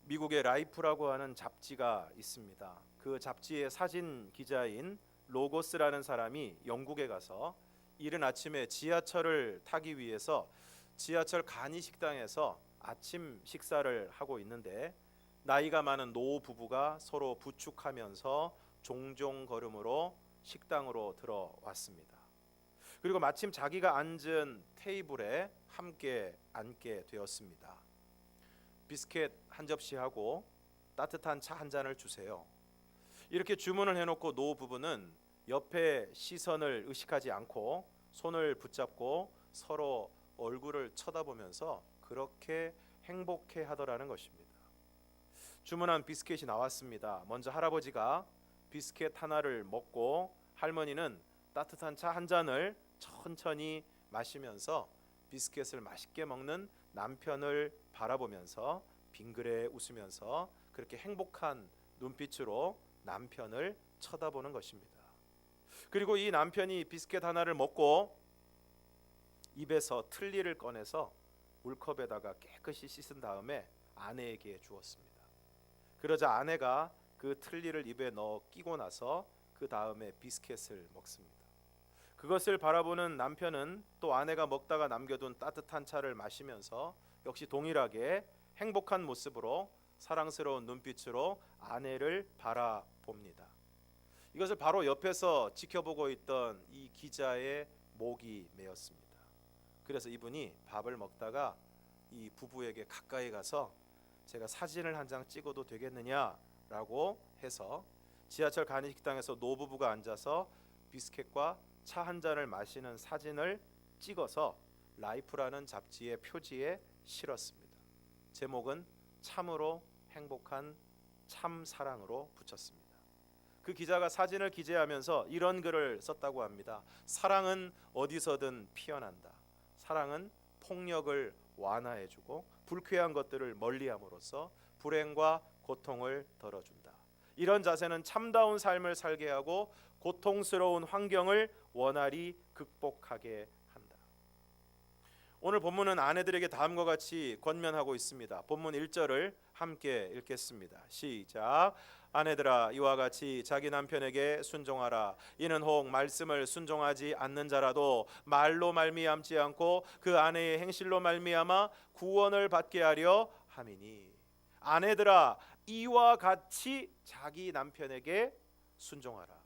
미국의 라이프라고 하는 잡지가 있습니다. 그 잡지의 사진 기자인 로고스라는 사람이 영국에 가서 이른 아침에 지하철을 타기 위해서 지하철 간이 식당에서 아침 식사를 하고 있는데 나이가 많은 노 부부가 서로 부축하면서 종종 걸음으로 식당으로 들어왔습니다. 그리고 마침 자기가 앉은 테이블에 함께 앉게 되었습니다. 비스켓 한 접시하고 따뜻한 차 한 잔을 주세요. 이렇게 주문을 해놓고 노 부부는 옆에 시선을 의식하지 않고 손을 붙잡고 서로 얼굴을 쳐다보면서 그렇게 행복해 하더라는 것입니다. 주문한 비스켓이 나왔습니다. 먼저 할아버지가 비스켓 하나를 먹고 할머니는 따뜻한 차 한 잔을 천천히 마시면서 비스켓을 맛있게 먹는 남편을 바라보면서 빙그레 웃으면서 그렇게 행복한 눈빛으로 남편을 쳐다보는 것입니다. 그리고 이 남편이 비스켓 하나를 먹고 입에서 틀니를 꺼내서 물컵에다가 깨끗이 씻은 다음에 아내에게 주었습니다. 그러자 아내가 그 틀니를 입에 넣어 끼고 나서 그 다음에 비스켓을 먹습니다. 그것을 바라보는 남편은 또 아내가 먹다가 남겨둔 따뜻한 차를 마시면서 역시 동일하게 행복한 모습으로 사랑스러운 눈빛으로 아내를 바라봅니다. 이것을 바로 옆에서 지켜보고 있던 이 기자의 목이 메었습니다. 그래서 이분이 밥을 먹다가 이 부부에게 가까이 가서 제가 사진을 한 장 찍어도 되겠느냐라고 해서 지하철 간이식당에서 노부부가 앉아서 비스켓과 차 한 잔을 마시는 사진을 찍어서 라이프라는 잡지의 표지에 실었습니다. 제목은 참으로 행복한 참사랑으로 붙였습니다. 그 기자가 사진을 기재하면서 이런 글을 썼다고 합니다. 사랑은 어디서든 피어난다. 사랑은 폭력을 완화해주고 불쾌한 것들을 멀리함으로써 불행과 고통을 덜어준다. 이런 자세는 참다운 삶을 살게 하고 고통스러운 환경을 원활히 극복하게 한다. 오늘 본문은 아내들에게 다음과 같이 권면하고 있습니다. 본문 1절을 함께 읽겠습니다. 시작. 아내들아 이와 같이 자기 남편에게 순종하라. 이는 혹 말씀을 순종하지 않는 자라도 말로 말미암지 않고 그 아내의 행실로 말미암아 구원을 받게 하려 함이니. 아내들아 이와 같이 자기 남편에게 순종하라.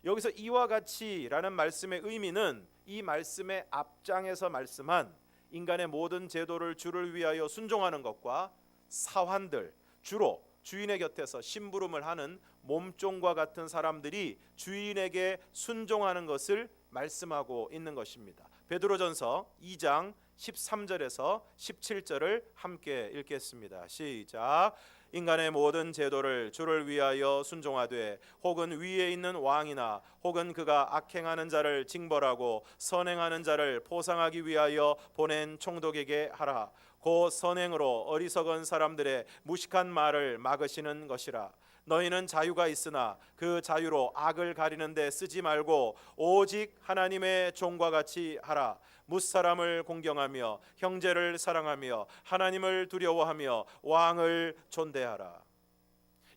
여기서 이와 같이라는 말씀의 의미는 이 말씀의 앞장에서 말씀한 인간의 모든 제도를 주를 위하여 순종하는 것과 사환들, 주로 주인의 곁에서 심부름을 하는 몸종과 같은 사람들이 주인에게 순종하는 것을 말씀하고 있는 것입니다. 베드로전서 2장 13절에서 17절을 함께 읽겠습니다. 시작. 인간의 모든 제도를 주를 위하여 순종하되 혹은 위에 있는 왕이나 혹은 그가 악행하는 자를 징벌하고 선행하는 자를 포상하기 위하여 보낸 총독에게 하라. 그 선행으로 어리석은 사람들의 무식한 말을 막으시는 것이라. 너희는 자유가 있으나 그 자유로 악을 가리는 데 쓰지 말고 오직 하나님의 종과 같이 하라. 무사람을 공경하며 형제를 사랑하며 하나님을 두려워하며 왕을 존대하라.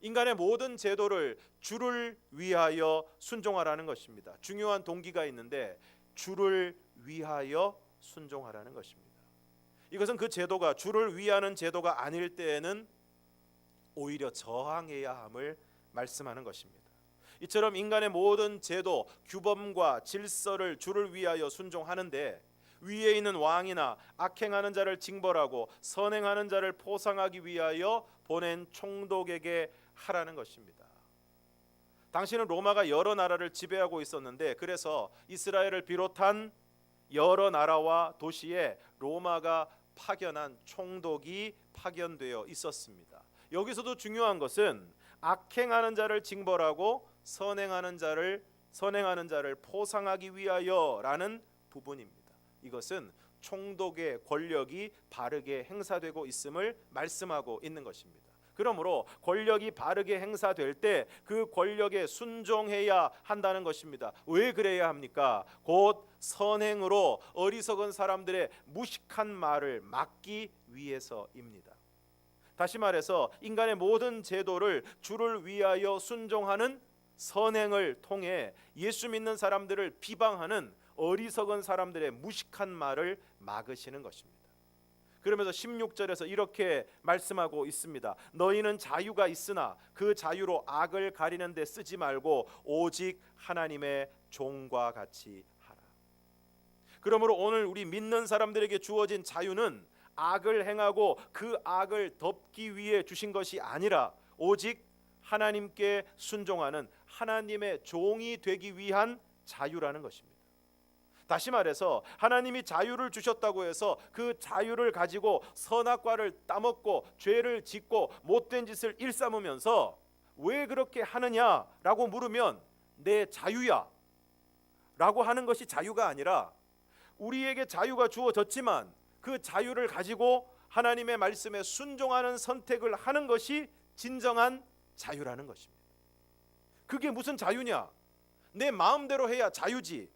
인간의 모든 제도를 주를 위하여 순종하라는 것입니다. 중요한 동기가 있는데 주를 위하여 순종하라는 것입니다. 이것은 그 제도가 주를 위하는 제도가 아닐 때에는 오히려 저항해야 함을 말씀하는 것입니다. 이처럼 인간의 모든 제도, 규범과 질서를 주를 위하여 순종하는데 위에 있는 왕이나 악행하는 자를 징벌하고 선행하는 자를 포상하기 위하여 보낸 총독에게 하라는 것입니다. 당시는 로마가 여러 나라를 지배하고 있었는데 그래서 이스라엘을 비롯한 여러 나라와 도시에 로마가 파견한 총독이 파견되어 있었습니다. 여기서도 중요한 것은 악행하는 자를 징벌하고 선행하는 자를 포상하기 위하여라는 부분입니다. 이것은 총독의 권력이 바르게 행사되고 있음을 말씀하고 있는 것입니다. 그러므로 권력이 바르게 행사될 때 그 권력에 순종해야 한다는 것입니다. 왜 그래야 합니까? 곧 선행으로 어리석은 사람들의 무식한 말을 막기 위해서입니다. 다시 말해서 인간의 모든 제도를 주를 위하여 순종하는 선행을 통해 예수 믿는 사람들을 비방하는 어리석은 사람들의 무식한 말을 막으시는 것입니다. 그러면서 16절에서 이렇게 말씀하고 있습니다. 너희는 자유가 있으나 그 자유로 악을 가리는 데 쓰지 말고 오직 하나님의 종과 같이 하라. 그러므로 오늘 우리 믿는 사람들에게 주어진 자유는 악을 행하고 그 악을 덮기 위해 주신 것이 아니라 오직 하나님께 순종하는 하나님의 종이 되기 위한 자유라는 것입니다. 다시 말해서 하나님이 자유를 주셨다고 해서 그 자유를 가지고 선악과를 따먹고 죄를 짓고 못된 짓을 일삼으면서 왜 그렇게 하느냐라고 물으면 내 자유야 라고 하는 것이 자유가 아니라, 우리에게 자유가 주어졌지만 그 자유를 가지고 하나님의 말씀에 순종하는 선택을 하는 것이 진정한 자유라는 것입니다. 그게 무슨 자유냐? 내 마음대로 해야 자유지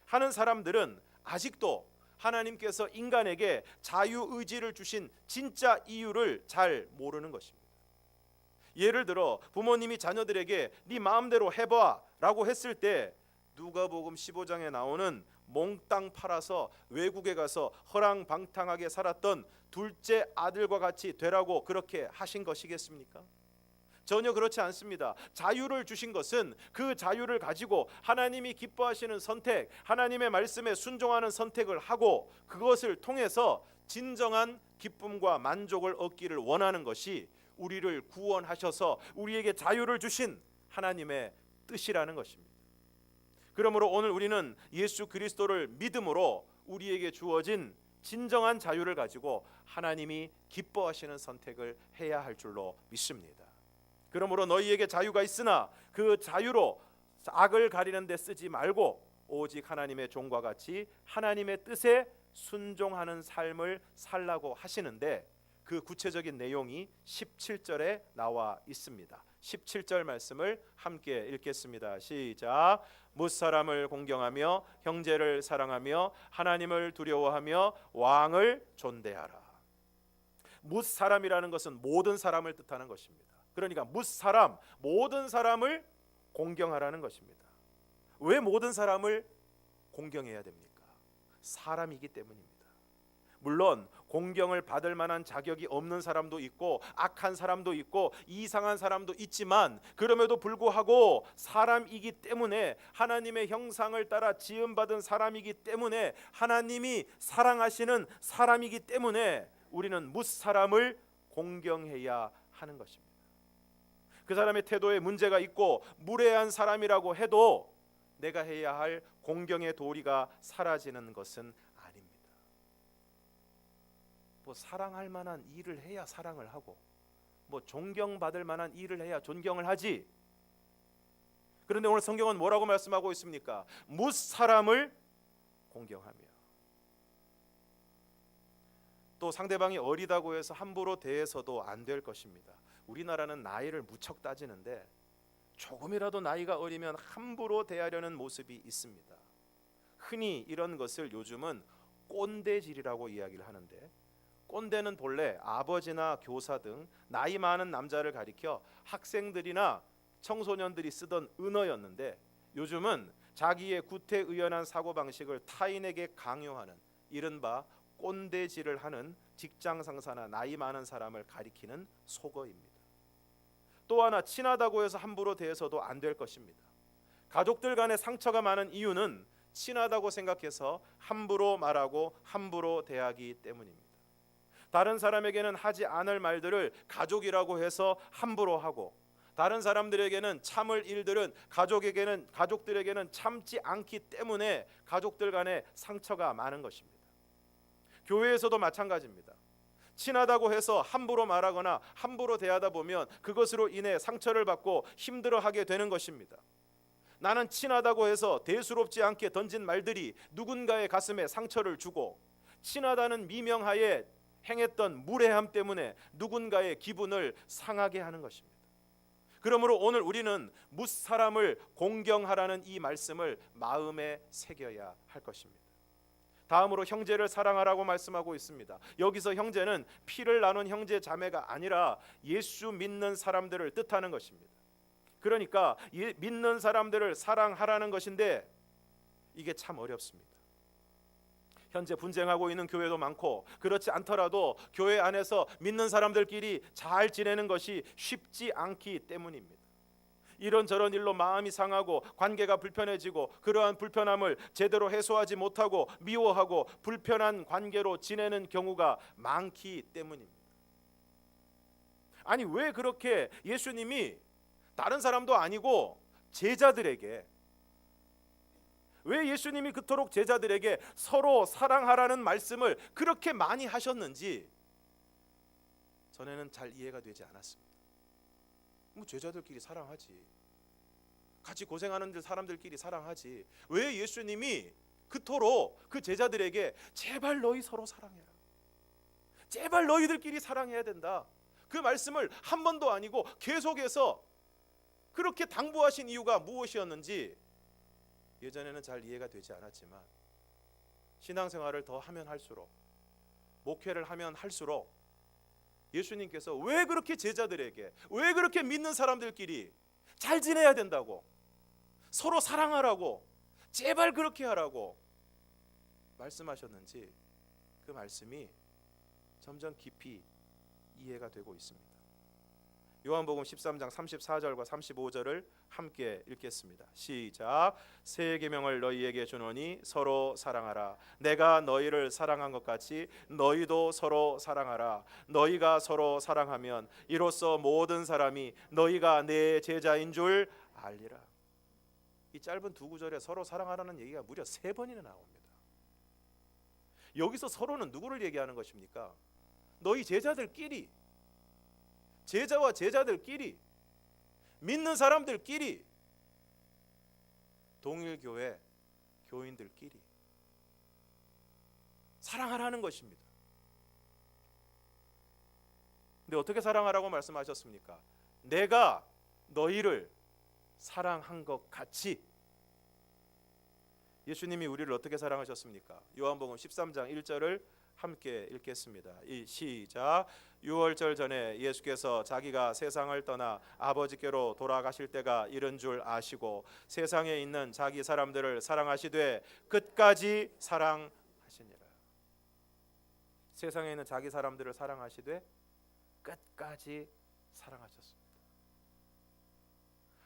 하는 사람들은 아직도 하나님께서 인간에게 자유의지를 주신 진짜 이유를 잘 모르는 것입니다. 예를 들어 부모님이 자녀들에게 네 마음대로 해봐 라고 했을 때 누가복음 15장에 나오는 몽땅 팔아서 외국에 가서 허랑방탕하게 살았던 둘째 아들과 같이 되라고 그렇게 하신 것이겠습니까? 전혀 그렇지 않습니다. 자유를 주신 것은 그 자유를 가지고 하나님이 기뻐하시는 선택, 하나님의 말씀에 순종하는 선택을 하고 그것을 통해서 진정한 기쁨과 만족을 얻기를 원하는 것이 우리를 구원하셔서 우리에게 자유를 주신 하나님의 뜻이라는 것입니다. 그러므로 오늘 우리는 예수 그리스도를 믿음으로 우리에게 주어진 진정한 자유를 가지고 하나님이 기뻐하시는 선택을 해야 할 줄로 믿습니다. 그러므로 너희에게 자유가 있으나 그 자유로 악을 가리는 데 쓰지 말고 오직 하나님의 종과 같이 하나님의 뜻에 순종하는 삶을 살라고 하시는데, 그 구체적인 내용이 17절에 나와 있습니다. 17절 말씀을 함께 읽겠습니다. 시작. 무사람을 공경하며 형제를 사랑하며 하나님을 두려워하며 왕을 존대하라. 무사람이라는 것은 모든 사람을 뜻하는 것입니다. 그러니까 무사람, 모든 사람을 공경하라는 것입니다. 왜 모든 사람을 공경해야 됩니까? 사람이기 때문입니다. 물론 공경을 받을 만한 자격이 없는 사람도 있고 악한 사람도 있고 이상한 사람도 있지만, 그럼에도 불구하고 사람이기 때문에, 하나님의 형상을 따라 지음받은 사람이기 때문에, 하나님이 사랑하시는 사람이기 때문에 우리는 무사람을 공경해야 하는 것입니다. 그 사람의 태도에 문제가 있고 무례한 사람이라고 해도 내가 해야 할 공경의 도리가 사라지는 것은 아닙니다. 뭐 사랑할 만한 일을 해야 사랑을 하고, 뭐 존경받을 만한 일을 해야 존경을 하지. 그런데 오늘 성경은 뭐라고 말씀하고 있습니까? 무사람을 공경하며. 또 상대방이 어리다고 해서 함부로 대해서도 안 될 것입니다. 우리나라는 나이를 무척 따지는데 조금이라도 나이가 어리면 함부로 대하려는 모습이 있습니다. 흔히 이런 것을 요즘은 꼰대질이라고 이야기를 하는데, 꼰대는 본래 아버지나 교사 등 나이 많은 남자를 가리켜 학생들이나 청소년들이 쓰던 은어였는데, 요즘은 자기의 구태의연한 사고방식을 타인에게 강요하는 이른바 꼰대질을 하는 직장 상사나 나이 많은 사람을 가리키는 속어입니다. 또 하나, 친하다고 해서 함부로 대해서도 안 될 것입니다. 가족들 간에 상처가 많은 이유는 친하다고 생각해서 함부로 말하고 함부로 대하기 때문입니다. 다른 사람에게는 하지 않을 말들을 가족이라고 해서 함부로 하고, 다른 사람들에게는 참을 일들은 가족들에게는 참지 않기 때문에 가족들 간에 상처가 많은 것입니다. 교회에서도 마찬가지입니다. 친하다고 해서 함부로 말하거나 함부로 대하다 보면 그것으로 인해 상처를 받고 힘들어하게 되는 것입니다. 나는 친하다고 해서 대수롭지 않게 던진 말들이 누군가의 가슴에 상처를 주고, 친하다는 미명하에 행했던 무례함 때문에 누군가의 기분을 상하게 하는 것입니다. 그러므로 오늘 우리는 무사람을 공경하라는 이 말씀을 마음에 새겨야 할 것입니다. 다음으로 형제를 사랑하라고 말씀하고 있습니다. 여기서 형제는 피를 나눈 형제 자매가 아니라 예수 믿는 사람들을 뜻하는 것입니다. 그러니까 믿는 사람들을 사랑하라는 것인데 이게 참 어렵습니다. 현재 분쟁하고 있는 교회도 많고 그렇지 않더라도 교회 안에서 믿는 사람들끼리 잘 지내는 것이 쉽지 않기 때문입니다. 이런저런 일로 마음이 상하고 관계가 불편해지고 그러한 불편함을 제대로 해소하지 못하고 미워하고 불편한 관계로 지내는 경우가 많기 때문입니다. 아니 왜 그렇게 예수님이 다른 사람도 아니고 제자들에게, 왜 예수님이 그토록 제자들에게 서로 사랑하라는 말씀을 그렇게 많이 하셨는지 전에는 잘 이해가 되지 않았습니다. 뭐 제자들끼리 사랑하지, 같이 고생하는 사람들끼리 사랑하지, 왜 예수님이 그토록 그 제자들에게 제발 너희 서로 사랑해라, 제발 너희들끼리 사랑해야 된다, 그 말씀을 한 번도 아니고 계속해서 그렇게 당부하신 이유가 무엇이었는지 예전에는 잘 이해가 되지 않았지만 신앙생활을 더 하면 할수록, 목회를 하면 할수록 예수님께서 왜 그렇게 제자들에게, 왜 그렇게 믿는 사람들끼리 잘 지내야 된다고, 서로 사랑하라고, 제발 그렇게 하라고 말씀하셨는지 그 말씀이 점점 깊이 이해가 되고 있습니다. 요한복음 13장 34절과 35절을 함께 읽겠습니다. 시작. 새 계명을 너희에게 주노니 서로 사랑하라. 내가 너희를 사랑한 것 같이 너희도 서로 사랑하라. 너희가 서로 사랑하면 이로써 모든 사람이 너희가 내 제자인 줄 알리라. 이 짧은 두 구절에 서로 사랑하라는 얘기가 무려 3번이나 나옵니다. 여기서 서로는 누구를 얘기하는 것입니까? 너희 제자들끼리, 제자와 제자들끼리, 믿는 사람들끼리, 동일교회 교인들끼리 사랑하라는 것입니다. 근데 어떻게 사랑하라고 말씀하셨습니까? 내가 너희를 사랑한 것 같이. 예수님이 우리를 어떻게 사랑하셨습니까? 요한복음 13장 1절을 함께 읽겠습니다. 시작. 유월절 전에 예수께서 자기가 세상을 떠나 아버지께로 돌아가실 때가 이른 줄 아시고 세상에 있는 자기 사람들을 사랑하시되 끝까지 사랑하시니라. 세상에 있는 자기 사람들을 사랑하시되 끝까지 사랑하셨습니다.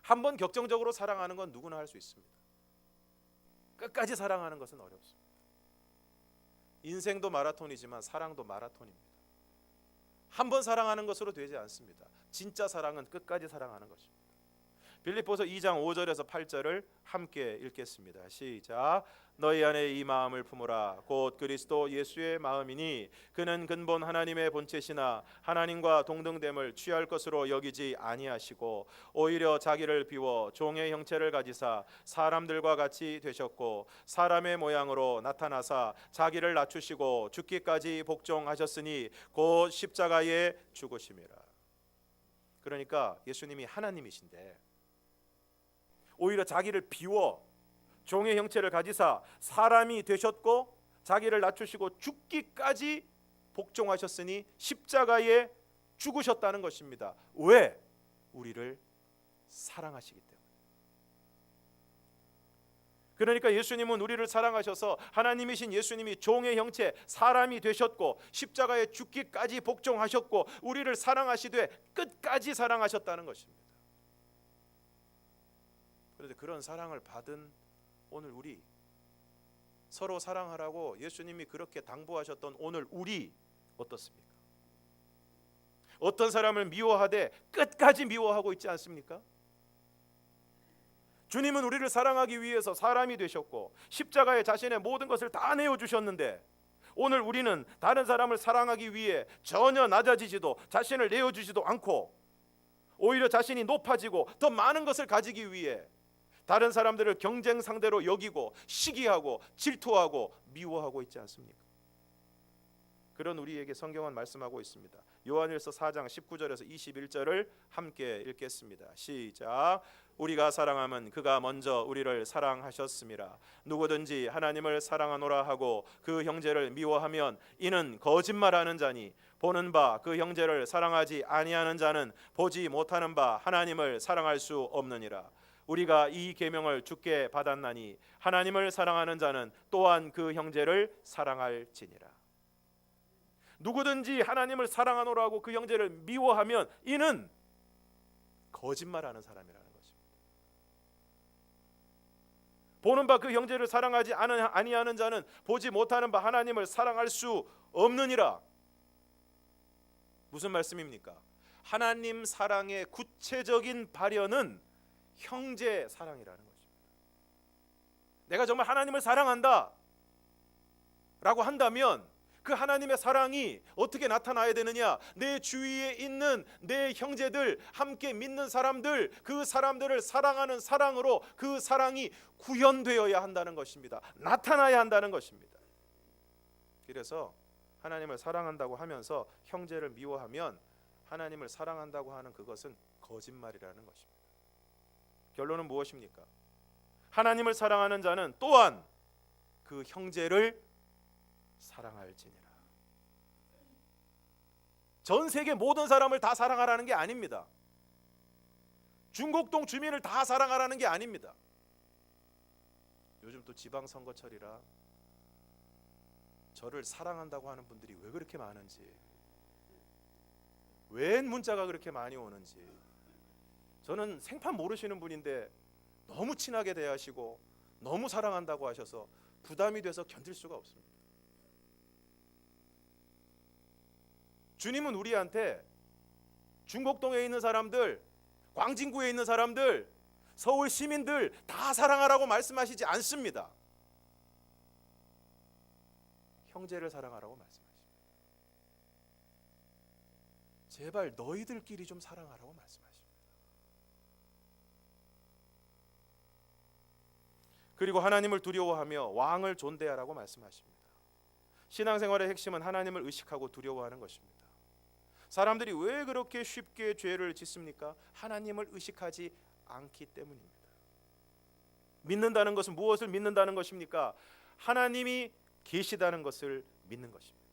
한번 격정적으로 사랑하는 건 누구나 할 수 있습니다. 끝까지 사랑하는 것은 어렵습니다. 인생도 마라톤이지만 사랑도 마라톤입니다. 한 번 사랑하는 것으로 되지 않습니다. 진짜 사랑은 끝까지 사랑하는 것입니다. 빌립보서 2장 5절에서 8절을 함께 읽겠습니다. 시작. 너희 안에 이 마음을 품으라. 곧 그리스도 예수의 마음이니 그는 근본 하나님의 본체시나 하나님과 동등됨을 취할 것으로 여기지 아니하시고 오히려 자기를 비워 종의 형체를 가지사 사람들과 같이 되셨고 사람의 모양으로 나타나사 자기를 낮추시고 죽기까지 복종하셨으니 곧 십자가에 죽으심이라. 그러니까 예수님이 하나님이신데 오히려 자기를 비워 종의 형체를 가지사 사람이 되셨고 자기를 낮추시고 죽기까지 복종하셨으니 십자가에 죽으셨다는 것입니다. 왜? 우리를 사랑하시기 때문에. 그러니까 예수님은 우리를 사랑하셔서 하나님이신 예수님이 종의 형체 사람이 되셨고 십자가에 죽기까지 복종하셨고 우리를 사랑하시되 끝까지 사랑하셨다는 것입니다. 그런데 그런 사랑을 받은 오늘 우리, 서로 사랑하라고 예수님이 그렇게 당부하셨던 오늘 우리 어떻습니까? 어떤 사람을 미워하되 끝까지 미워하고 있지 않습니까? 주님은 우리를 사랑하기 위해서 사람이 되셨고 십자가에 자신의 모든 것을 다 내어주셨는데 오늘 우리는 다른 사람을 사랑하기 위해 전혀 낮아지지도 자신을 내어주지도 않고 오히려 자신이 높아지고 더 많은 것을 가지기 위해 다른 사람들을 경쟁 상대로 여기고 시기하고 질투하고 미워하고 있지 않습니까? 그런 우리에게 성경은 말씀하고 있습니다. 요한일서 4장 19절에서 21절을 함께 읽겠습니다. 시작. 우리가 사랑함은 그가 먼저 우리를 사랑하셨음이라. 누구든지 하나님을 사랑하노라 하고 그 형제를 미워하면 이는 거짓말하는 자니 보는 바 그 형제를 사랑하지 아니하는 자는 보지 못하는 바 하나님을 사랑할 수 없느니라. 우리가 이 계명을 주께 받았나니 하나님을 사랑하는 자는 또한 그 형제를 사랑할지니라. 누구든지 하나님을 사랑하노라 하고 그 형제를 미워하면 이는 거짓말하는 사람이라는 것입니다. 보는 바 그 형제를 사랑하지 아니하는 자는 보지 못하는 바 하나님을 사랑할 수 없느니라. 무슨 말씀입니까? 하나님 사랑의 구체적인 발현은 형제 사랑이라는 것입니다. 내가 정말 하나님을 사랑한다 라고 한다면 그 하나님의 사랑이 어떻게 나타나야 되느냐? 내 주위에 있는 내 형제들, 함께 믿는 사람들, 그 사람들을 사랑하는 사랑으로 그 사랑이 구현되어야 한다는 것입니다. 나타나야 한다는 것입니다. 그래서 하나님을 사랑한다고 하면서 형제를 미워하면 하나님을 사랑한다고 하는 그것은 거짓말이라는 것입니다. 결론은 무엇입니까? 하나님을 사랑하는 자는 또한 그 형제를 사랑할지니라. 전 세계 모든 사람을 다 사랑하라는 게 아닙니다. 중곡동 주민을 다 사랑하라는 게 아닙니다. 요즘 또 지방선거철이라 저를 사랑한다고 하는 분들이 왜 그렇게 많은지, 웬 문자가 그렇게 많이 오는지, 저는 생판 모르시는 분인데 너무 친하게 대하시고 너무 사랑한다고 하셔서 부담이 돼서 견딜 수가 없습니다. 주님은 우리한테 중곡동에 있는 사람들, 광진구에 있는 사람들, 서울 시민들 다 사랑하라고 말씀하시지 않습니다. 형제를 사랑하라고 말씀하십니다. 제발 너희들끼리 좀 사랑하라고 말씀하십니다. 그리고 하나님을 두려워하며 왕을 존대하라고 말씀하십니다. 신앙생활의 핵심은 하나님을 의식하고 두려워하는 것입니다. 사람들이 왜 그렇게 쉽게 죄를 짓습니까? 하나님을 의식하지 않기 때문입니다. 믿는다는 것은 무엇을 믿는다는 것입니까? 하나님이 계시다는 것을 믿는 것입니다.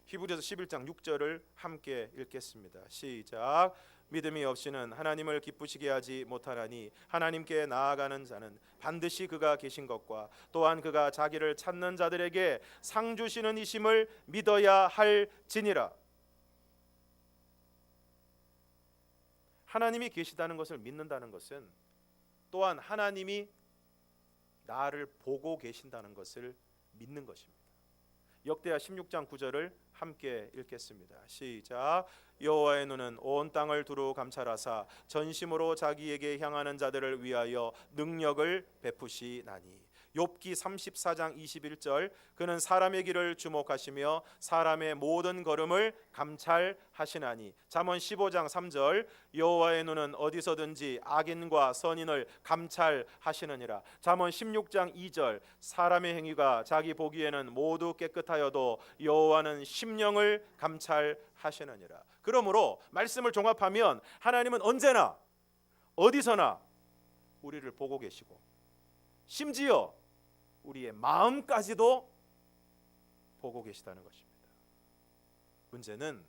히브리서 11장 6절을 함께 읽겠습니다. 시작. 믿음이 없이는 하나님을 기쁘시게 하지 못하나니 하나님께 나아가는 자는 반드시 그가 계신 것과 또한 그가 자기를 찾는 자들에게 상 주시는 이심을 믿어야 할지니라. 하나님이 계시다는 것을 믿는다는 것은 또한 하나님이 나를 보고 계신다는 것을 믿는 것입니다. 역대하 16장 9절을 함께 읽겠습니다. 시작. 여호와의 눈은 온 땅을 두루 감찰하사 전심으로 자기에게 향하는 자들을 위하여 능력을 베푸시나니. 욥기 34장 21절 그는 사람의 길을 주목하시며 사람의 모든 걸음을 감찰하시나니. 잠언 15장 3절 여호와의 눈은 어디서든지 악인과 선인을 감찰하시느니라. 잠언 16장 2절 사람의 행위가 자기 보기에는 모두 깨끗하여도 여호와는 심령을 감찰하시느니라. 그러므로 말씀을 종합하면 하나님은 언제나 어디서나 우리를 보고 계시고 심지어 우리의 마음까지도 보고 계시다는 것입니다. 문제는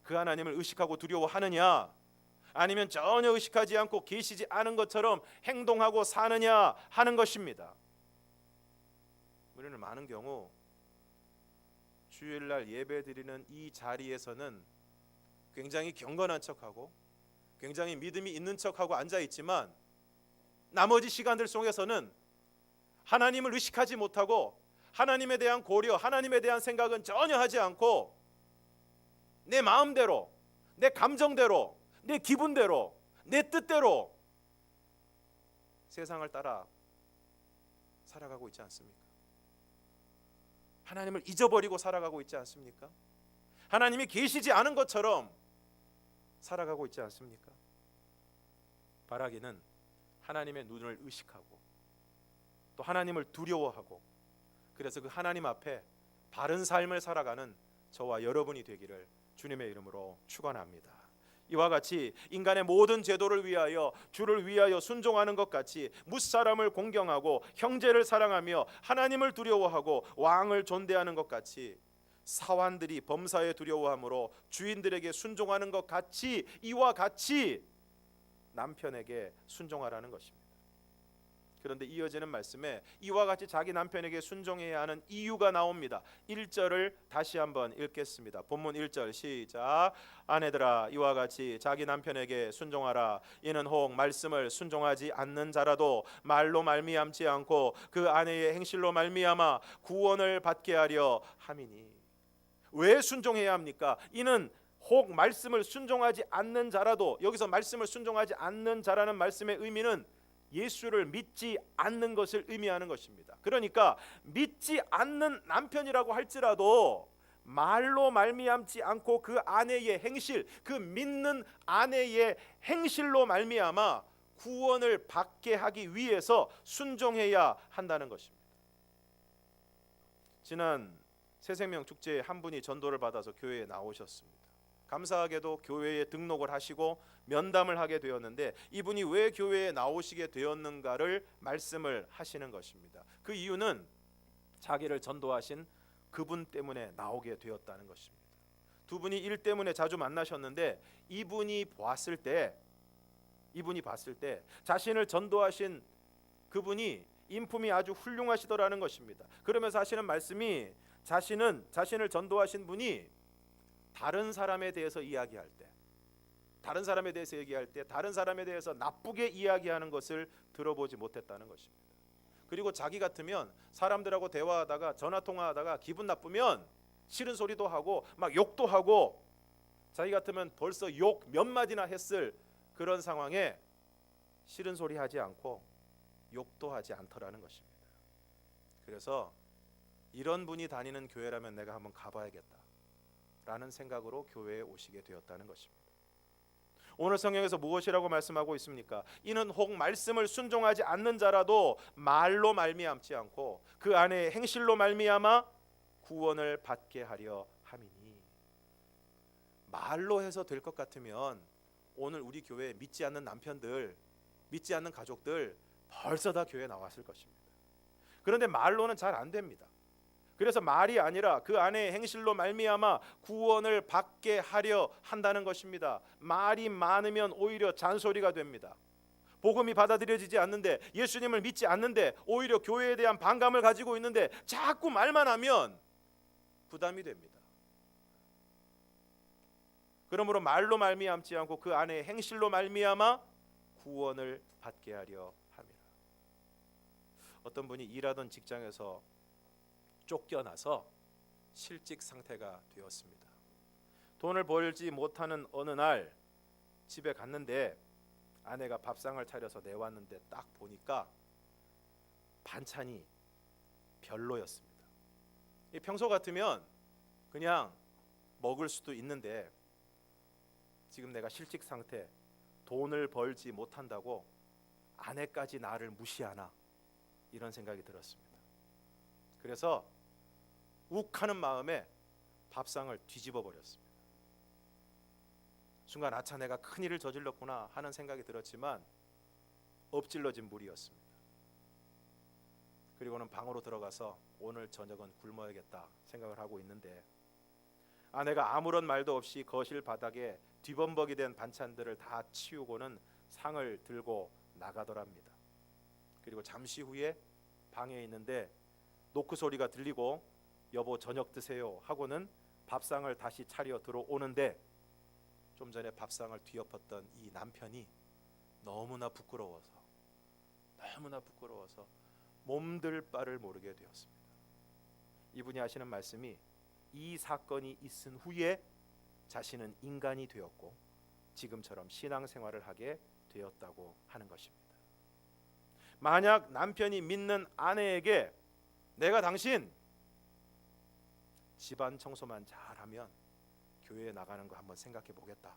그 하나님을 의식하고 두려워하느냐, 아니면 전혀 의식하지 않고 계시지 않은 것처럼 행동하고 사느냐 하는 것입니다. 우리는 많은 경우 주일날 예배드리는 이 자리에서는 굉장히 경건한 척하고 굉장히 믿음이 있는 척하고 앉아있지만 나머지 시간들 속에서는 하나님을 의식하지 못하고 하나님에 대한 고려, 하나님에 대한 생각은 전혀 하지 않고 내 마음대로, 내 감정대로, 내 기분대로, 내 뜻대로 세상을 따라 살아가고 있지 않습니까? 하나님을 잊어버리고 살아가고 있지 않습니까? 하나님이 계시지 않은 것처럼 살아가고 있지 않습니까? 바라기는 하나님의 눈을 의식하고 또 하나님을 두려워하고 그래서 그 하나님 앞에 바른 삶을 살아가는 저와 여러분이 되기를 주님의 이름으로 축원합니다. 이와 같이 인간의 모든 제도를 위하여 주를 위하여 순종하는 것 같이 무사람을 공경하고 형제를 사랑하며 하나님을 두려워하고 왕을 존대하는 것 같이 사환들이 범사에 두려워함으로 주인들에게 순종하는 것 같이 이와 같이 남편에게 순종하라는 것입니다. 그런데 이어지는 말씀에 이와 같이 자기 남편에게 순종해야 하는 이유가 나옵니다. 1절을 다시 한번 읽겠습니다. 본문 1절 시작. 아내들아 이와 같이 자기 남편에게 순종하라. 이는 혹 말씀을 순종하지 않는 자라도 말로 말미암지 않고 그 아내의 행실로 말미암아 구원을 받게 하려 함이니. 왜 순종해야 합니까? 이는 혹 말씀을 순종하지 않는 자라도, 여기서 말씀을 순종하지 않는 자라는 말씀의 의미는 예수를 믿지 않는 것을 의미하는 것입니다. 그러니까 믿지 않는 남편이라고 할지라도 말로 말미암지 않고 그 아내의 행실, 그 믿는 아내의 행실로 말미암아 구원을 받게 하기 위해서 순종해야 한다는 것입니다. 지난 새생명 축제에 한 분이 전도를 받아서 교회에 나오셨습니다. 감사하게도 교회에 등록을 하시고 면담을 하게 되었는데 이분이 왜 교회에 나오시게 되었는가를 말씀을 하시는 것입니다. 그 이유는 자기를 전도하신 그분 때문에 나오게 되었다는 것입니다. 두 분이 일 때문에 자주 만나셨는데 이분이 봤을 때 자신을 전도하신 그분이 인품이 아주 훌륭하시더라는 것입니다. 그러면서 하시는 말씀이 자신을 전도하신 분이 다른 사람에 대해서 이야기할 때, 다른 사람에 대해서 나쁘게 이야기하는 것을 들어보지 못했다는 것입니다. 그리고 자기 같으면 사람들하고 대화하다가 전화 통화하다가 기분 나쁘면 싫은 소리도 하고 막 욕도 하고, 자기 같으면 벌써 욕 몇 마디나 했을 그런 상황에 싫은 소리 하지 않고 욕도 하지 않더라는 것입니다. 그래서 이런 분이 다니는 교회라면 내가 한번 가봐야겠다 라는 생각으로 교회에 오시게 되었다는 것입니다. 오늘 성경에서 무엇이라고 말씀하고 있습니까? 이는 혹 말씀을 순종하지 않는 자라도 말로 말미암지 않고 그 안에 행실로 말미암아 구원을 받게 하려 함이니. 말로 해서 될 것 같으면 오늘 우리 교회에 믿지 않는 남편들, 믿지 않는 가족들 벌써 다 교회에 나왔을 것입니다. 그런데 말로는 잘 안 됩니다. 그래서 말이 아니라 그 안에 행실로 말미암아 구원을 받게 하려 한다는 것입니다. 말이 많으면 오히려 잔소리가 됩니다. 복음이 받아들여지지 않는데, 예수님을 믿지 않는데, 오히려 교회에 대한 반감을 가지고 있는데 자꾸 말만 하면 부담이 됩니다. 그러므로 말로 말미암지 않고 그 안에 행실로 말미암아 구원을 받게 하려 함이라. 어떤 분이 일하던 직장에서 쫓겨나서 실직 상태가 되었습니다. 돈을 벌지 못하는 어느 날 집에 갔는데 아내가 밥상을 차려서 내왔는데 딱 보니까 반찬이 별로였습니다. 평소 같으면 그냥 먹을 수도 있는데 지금 내가 실직 상태, 돈을 벌지 못한다고 아내까지 나를 무시하나, 이런 생각이 들었습니다. 그래서 욱하는 마음에 밥상을 뒤집어 버렸습니다. 순간 아차, 내가 큰일을 저질렀구나 하는 생각이 들었지만 엎질러진 물이었습니다. 그리고는 방으로 들어가서 오늘 저녁은 굶어야겠다 생각을 하고 있는데 아내가 아무런 말도 없이 거실 바닥에 뒤범벅이 된 반찬들을 다 치우고는 상을 들고 나가더랍니다. 그리고 잠시 후에 방에 있는데 노크 소리가 들리고 여보 저녁 드세요 하고는 밥상을 다시 차려 들어오는데 좀 전에 밥상을 뒤엎었던 이 남편이 너무나 부끄러워서 몸들 바를 모르게 되었습니다. 이분이 하시는 말씀이 이 사건이 있은 후에 자신은 인간이 되었고 지금처럼 신앙생활을 하게 되었다고 하는 것입니다. 만약 남편이 믿는 아내에게 내가 당신 집안 청소만 잘하면 교회에 나가는 거 한번 생각해 보겠다,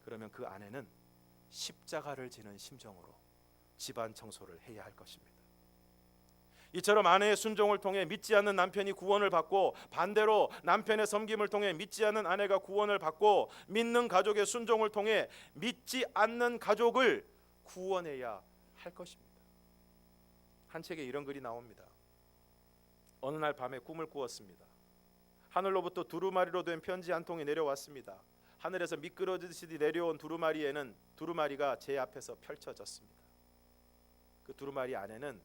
그러면 그 아내는 십자가를 지는 심정으로 집안 청소를 해야 할 것입니다. 이처럼 아내의 순종을 통해 믿지 않는 남편이 구원을 받고, 반대로 남편의 섬김을 통해 믿지 않는 아내가 구원을 받고, 믿는 가족의 순종을 통해 믿지 않는 가족을 구원해야 할 것입니다. 한 책에 이런 글이 나옵니다. 어느 날 밤에 꿈을 꾸었습니다. 하늘로부터 두루마리로 된 편지 한 통이 내려왔습니다. 하늘에서 미끄러지듯이 내려온 두루마리가 제 앞에서 펼쳐졌습니다. 그 두루마리 안에는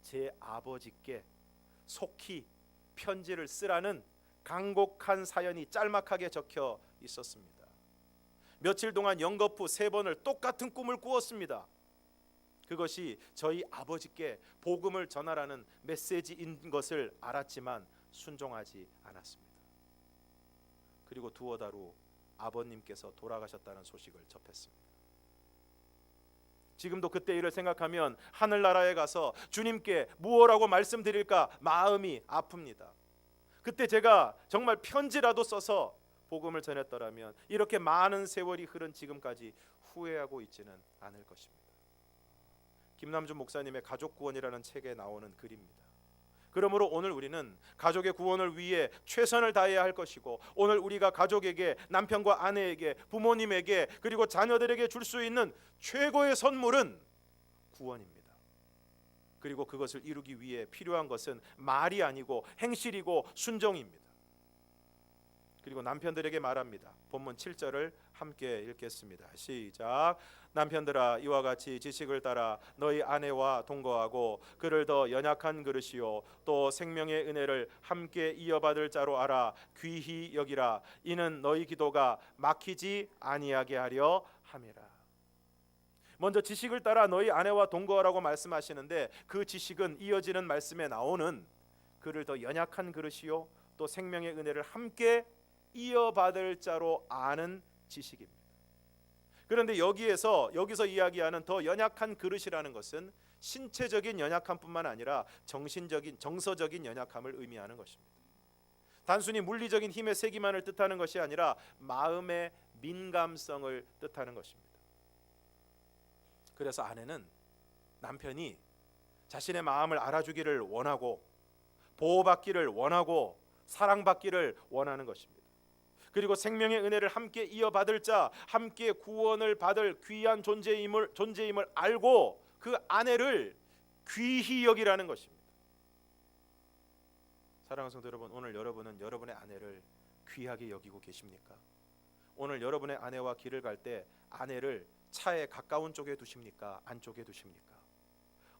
제 아버지께 속히 편지를 쓰라는 간곡한 사연이 짤막하게 적혀 있었습니다. 며칠 동안 연거푸 3번을 똑같은 꿈을 꾸었습니다. 그것이 저희 아버지께 복음을 전하라는 메시지인 것을 알았지만 순종하지 않았습니다. 그리고 두어 달 후 아버님께서 돌아가셨다는 소식을 접했습니다. 지금도 그때 일을 생각하면 하늘나라에 가서 주님께 무엇라고 말씀드릴까 마음이 아픕니다. 그때 제가 정말 편지라도 써서 복음을 전했더라면 이렇게 많은 세월이 흐른 지금까지 후회하고 있지는 않을 것입니다. 김남준 목사님의 가족 구원이라는 책에 나오는 글입니다. 그러므로 오늘 우리는 가족의 구원을 위해 최선을 다해야 할 것이고, 오늘 우리가 가족에게, 남편과 아내에게, 부모님에게, 그리고 자녀들에게 줄 수 있는 최고의 선물은 구원입니다. 그리고 그것을 이루기 위해 필요한 것은 말이 아니고 행실이고 순종입니다. 그리고 남편들에게 말합니다. 본문 7절을 함께 읽겠습니다. 시작. 남편들아, 이와 같이 지식을 따라 너희 아내와 동거하고 그를 더 연약한 그릇이요 또 생명의 은혜를 함께 이어받을 자로 알아 귀히 여기라. 이는 너희 기도가 막히지 아니하게 하려 함이라. 먼저 지식을 따라 너희 아내와 동거하라고 말씀하시는데, 그 지식은 이어지는 말씀에 나오는 그를 더 연약한 그릇이요 또 생명의 은혜를 함께 이어받을 자로 아는 지식입니다. 그런데 여기서 이야기하는 더 연약한 그릇이라는 것은 신체적인 연약함뿐만 아니라 정서적인 연약함을 의미하는 것입니다. 단순히 물리적인 힘의 세기만을 뜻하는 것이 아니라 마음의 민감성을 뜻하는 것입니다. 그래서 아내는 남편이 자신의 마음을 알아주기를 원하고, 보호받기를 원하고, 사랑받기를 원하는 것입니다. 그리고 생명의 은혜를 함께 이어받을 자, 함께 구원을 받을 귀한 존재임을 알고 그 아내를 귀히 여기라는 것입니다. 사랑하는 성도 여러분, 오늘 여러분은 여러분의 아내를 귀하게 여기고 계십니까? 오늘 여러분의 아내와 길을 갈 때 아내를 차에 가까운 쪽에 두십니까? 안쪽에 두십니까?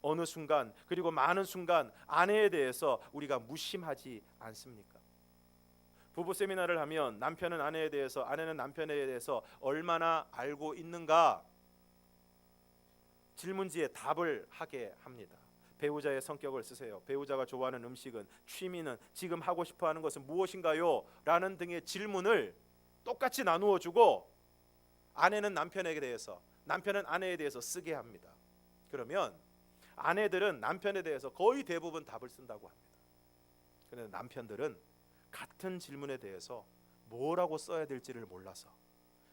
어느 순간, 그리고 많은 순간 아내에 대해서 우리가 무심하지 않습니까? 부부 세미나를 하면 남편은 아내에 대해서, 아내는 남편에 대해서 얼마나 알고 있는가 질문지에 답을 하게 합니다. 배우자의 성격을 쓰세요. 배우자가 좋아하는 음식은, 취미는, 지금 하고 싶어하는 것은 무엇인가요? 라는 등의 질문을 똑같이 나누어 주고, 아내는 남편에게 대해서, 남편은 아내에 대해서 쓰게 합니다. 그러면 아내들은 남편에 대해서 거의 대부분 답을 쓴다고 합니다. 그런데 남편들은 같은 질문에 대해서 뭐라고 써야 될지를 몰라서,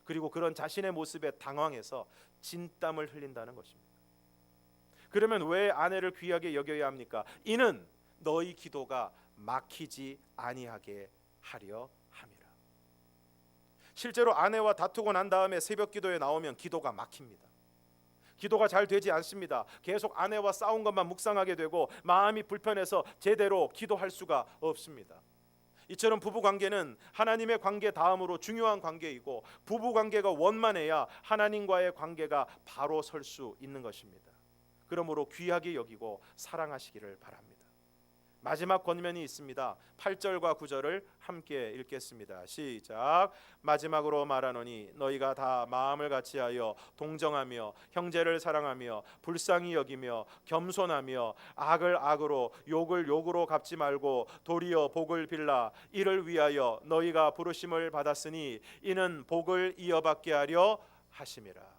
그리고 그런 자신의 모습에 당황해서 진땀을 흘린다는 것입니다. 그러면 왜 아내를 귀하게 여겨야 합니까? 이는 너희 기도가 막히지 아니하게 하려 함이라. 실제로 아내와 다투고 난 다음에 새벽 기도에 나오면 기도가 막힙니다. 기도가 잘 되지 않습니다. 계속 아내와 싸운 것만 묵상하게 되고 마음이 불편해서 제대로 기도할 수가 없습니다. 이처럼 부부관계는 하나님의 관계 다음으로 중요한 관계이고, 부부관계가 원만해야 하나님과의 관계가 바로 설 수 있는 것입니다. 그러므로 귀하게 여기고 사랑하시기를 바랍니다. 마지막 권면이 있습니다. 8절과 9절을 함께 읽겠습니다. 시작. 마지막으로 말하노니 너희가 다 마음을 같이하여 동정하며 형제를 사랑하며 불쌍히 여기며 겸손하며 악을 악으로 욕을 욕으로 갚지 말고 도리어 복을 빌라. 이를 위하여 너희가 부르심을 받았으니 이는 복을 이어받게 하려 하심이라.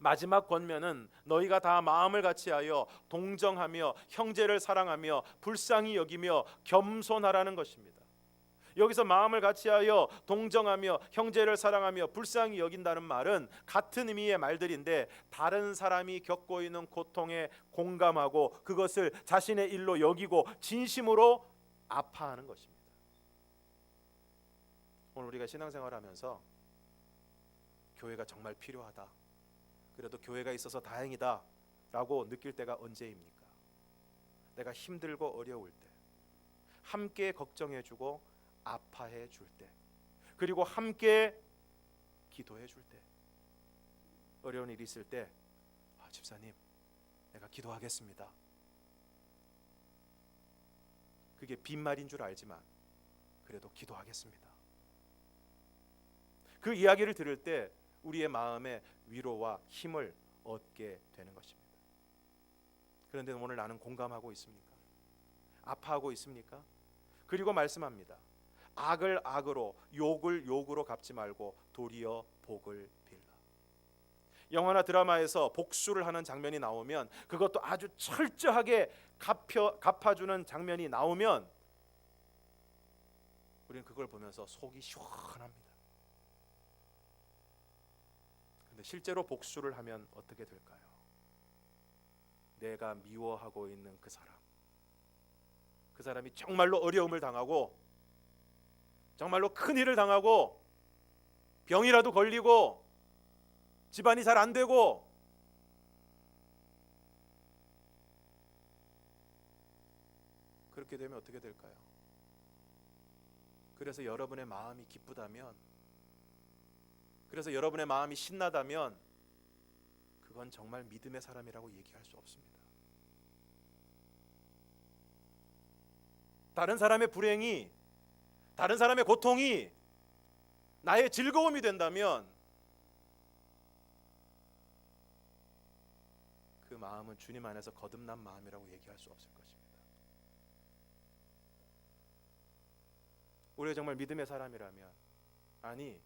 마지막 권면은 너희가 다 마음을 같이하여 동정하며 형제를 사랑하며 불쌍히 여기며 겸손하라는 것입니다. 여기서 마음을 같이하여 동정하며 형제를 사랑하며 불쌍히 여긴다는 말은 같은 의미의 말들인데 다른 사람이 겪고 있는 고통에 공감하고 그것을 자신의 일로 여기고 진심으로 아파하는 것입니다. 오늘 우리가 신앙생활하면서 교회가 정말 필요하다, 그래도 교회가 있어서 다행이다 라고 느낄 때가 언제입니까? 내가 힘들고 어려울 때, 함께 걱정해주고 아파해줄 때, 그리고 함께 기도해줄 때, 어려운 일이 있을 때 집사님 내가 기도하겠습니다. 그게 빈말인 줄 알지만 그래도 기도하겠습니다. 그 이야기를 들을 때 우리의 마음에 위로와 힘을 얻게 되는 것입니다. 그런데 오늘 나는 공감하고 있습니까? 아파하고 있습니까? 그리고 말씀합니다. 악을 악으로 욕을 욕으로 갚지 말고 도리어 복을 빌라. 영화나 드라마에서 복수를 하는 장면이 나오면, 그것도 아주 철저하게 갚아주는 장면이 나오면 우리는 그걸 보면서 속이 시원합니다. 그런데 실제로 복수를 하면 어떻게 될까요? 내가 미워하고 있는 그 사람이 정말로 어려움을 당하고 정말로 큰일을 당하고 병이라도 걸리고 집안이 잘 안 되고 그렇게 되면 어떻게 될까요? 그래서 여러분의 마음이 기쁘다면, 그래서 여러분의 마음이 신나다면 그건 정말 믿음의 사람이라고 얘기할 수 없습니다. 다른 사람의 불행이, 다른 사람의 고통이 나의 즐거움이 된다면 그 마음은 주님 안에서 거듭난 마음이라고 얘기할 수 없을 것입니다. 우리가 정말 믿음의 사람이라면, 아니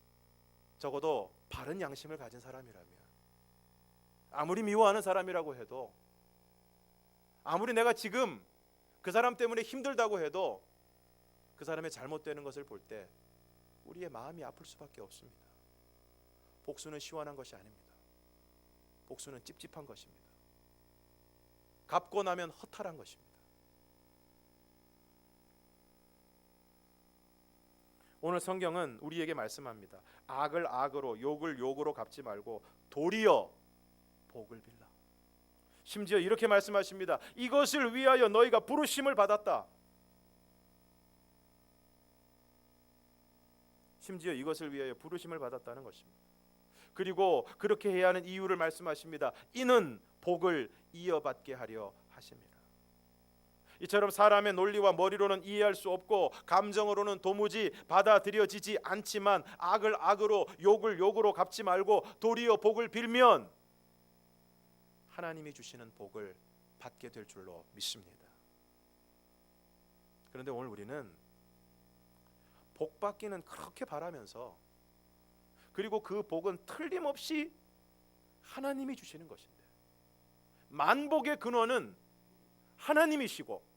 적어도 바른 양심을 가진 사람이라면, 아무리 미워하는 사람이라고 해도, 아무리 내가 지금 그 사람 때문에 힘들다고 해도 그 사람의 잘못되는 것을 볼 때 우리의 마음이 아플 수밖에 없습니다. 복수는 시원한 것이 아닙니다. 복수는 찝찝한 것입니다. 갚고 나면 허탈한 것입니다. 오늘 성경은 우리에게 말씀합니다. 악을 악으로 욕을 욕으로 갚지 말고 도리어 복을 빌라. 심지어 이렇게 말씀하십니다. 이것을 위하여 너희가 부르심을 받았다. 심지어 이것을 위하여 부르심을 받았다는 것입니다. 그리고 그렇게 해야 하는 이유를 말씀하십니다. 이는 복을 이어받게 하려 하심이라. 이처럼 사람의 논리와 머리로는 이해할 수 없고 감정으로는 도무지 받아들여지지 않지만 악을 악으로 욕을 욕으로 갚지 말고 도리어 복을 빌면 하나님이 주시는 복을 받게 될 줄로 믿습니다. 그런데 오늘 우리는 복 받기는 그렇게 바라면서, 그리고 그 복은 틀림없이 하나님이 주시는 것인데, 만복의 근원은 하나님이시고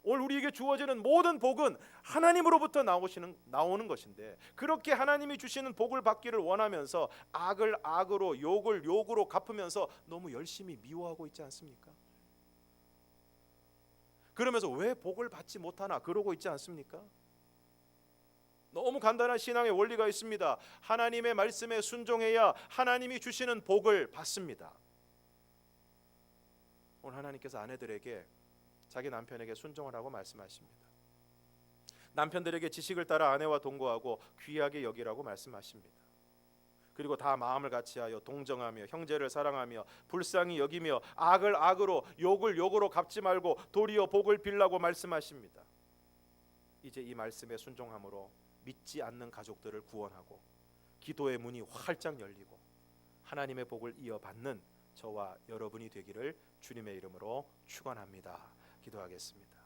오늘 우리에게 주어지는 모든 복은 하나님으로부터 나오는 것인데, 그렇게 하나님이 주시는 복을 받기를 원하면서 악을 악으로 욕을 욕으로 갚으면서 너무 열심히 미워하고 있지 않습니까? 그러면서 왜 복을 받지 못하나 그러고 있지 않습니까? 너무 간단한 신앙의 원리가 있습니다. 하나님의 말씀에 순종해야 하나님이 주시는 복을 받습니다. 오늘 하나님께서 아내들에게 자기 남편에게 순종하라고 말씀하십니다. 남편들에게 지식을 따라 아내와 동거하고 귀하게 여기라고 말씀하십니다. 그리고 다 마음을 같이하여 동정하며 형제를 사랑하며 불쌍히 여기며 악을 악으로 욕을 욕으로 갚지 말고 도리어 복을 빌라고 말씀하십니다. 이제 이 말씀에 순종함으로 믿지 않는 가족들을 구원하고 기도의 문이 활짝 열리고 하나님의 복을 이어받는 저와 여러분이 되기를 주님의 이름으로 축원합니다. 기도하겠습니다.